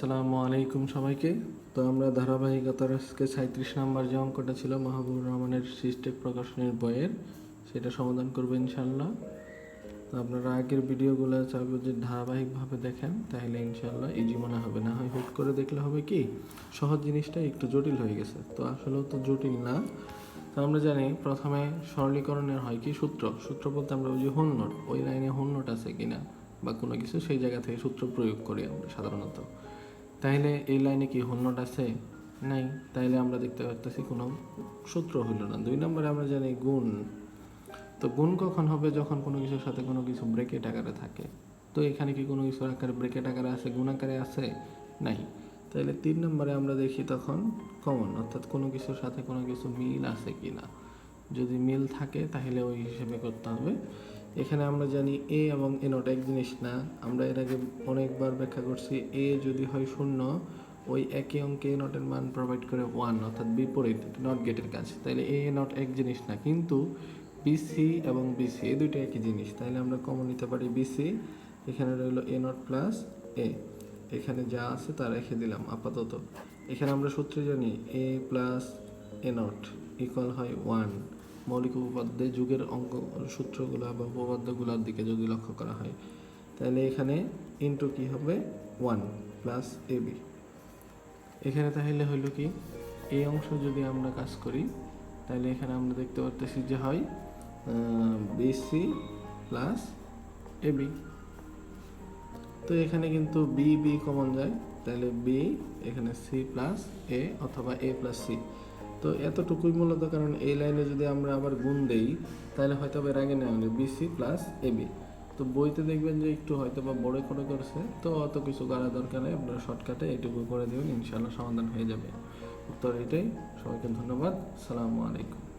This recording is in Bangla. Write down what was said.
আসসালামু আলাইকুম সবাইকে। তো আমরা ধারাবাহিকতার আজকে 37 নাম্বার যে অঙ্কটা ছিল মাহবুবুর রহমানের সিস্টেক প্রকাশনীর বইয়ের, সেটা সমাধান করবো ইনশাল্লাহ। তো আপনারা আগের ভিডিওগুলো চাইবো যে ধারাবাহিকভাবে দেখেন, তাহলে ইনশাল্লাহ ইজি মনে হবে। না হয় হুট করে দেখলে হবে কি সহজ জিনিসটা একটু জটিল হয়ে গেছে, তো আসলেও তো জটিল না। তো আমরা জানি প্রথমে সরলীকরণের হয় কি সূত্র বলতে আমরা ওই যে হোল নোট, ওই লাইনে হোল নোট আছে কিনা বা কোনো কিছু সেই জায়গা থেকে সূত্র প্রয়োগ করি আমরা সাধারণত। তাইলে এই লাইনে কি হোল নোট আছে? নাই। তাইলে আমরা দেখতে পাচ্ছি কোনো সূত্র হইল না। 2 নম্বরে আমরা জানি গুণ। তো গুণ কখন হবে? যখন কোনো কিছুর সাথে কোনো কিছু ব্রেকেট আকারে থাকে। তো এখানে কি কোনো কিছু আকারে ব্রেকেট আকারে আছে, গুণ আকারে আছে? নাই। তাহলে 3 নম্বরে আমরা দেখি তখন কমন, অর্থাৎ কোনো কিছুর সাথে কোনো কিছু মিল আছে কি না। যদি মিল থাকে তাহলে ওই হিসেবে করতে হবে। এখানে আমরা জানি এ এবং এ নট এক জিনিস না। আমরা এর আগে অনেকবার ব্যাখ্যা করছি, এ যদি হয় 0, ওই একই অঙ্কে এ নটের মান প্রোভাইড করে 1, অর্থাৎ বিপরীত, নট গেটের কাজ। তাইলে এ নট এক জিনিস না, কিন্তু বিসি এবং বিসি এই দুইটা একই জিনিস। তাইলে আমরা কমন নিতে পারি বিসি। এখানে রইল এ নট প্লাস এ, এখানে যা আছে তা রেখে দিলাম আপাতত। এখানে আমরা সূত্রে জানি এ প্লাস এ নট ইকুয়াল হয় 1। মৌলিক উপপাদ্যে যুগের অঙ্ক সূত্রগুলো বা উপপাদ্যগুলোর দিকে যদি লক্ষ্য করা হয়, তাহলে এখানে ইন্টু কি হবে 1 প্লাস এ বি। এখানে তাহলে হইল কি এই অংশ যদি আমরা কাজ করি, তাহলে এখানে আমরা দেখতে পারতেছি যে হয় বিসি প্লাস এ বি। তো এখানে কিন্তু বি বি কমন যায়, তাহলে বি এখানে সি প্লাস এ অথবা এ প্লাস সি। তো এতটুকুই মূলত, কারণ এই লাইনে যদি আমরা আবার গুণ দেই তাহলে হয়তো এর আগে নেওয়া হবে বিসি প্লাস এ বি। তো বইতে দেখবেন যে একটু হয়তো বা বড় করে করছে, তো অত কিছু করার দরকার নেই, আপনারা শর্টকাটে এটুকু করে দেবেন, ইনশাআল্লাহ সমাধান হয়ে যাবে। উত্তর এটাই। সবাইকে ধন্যবাদ। আসসালামু আলাইকুম।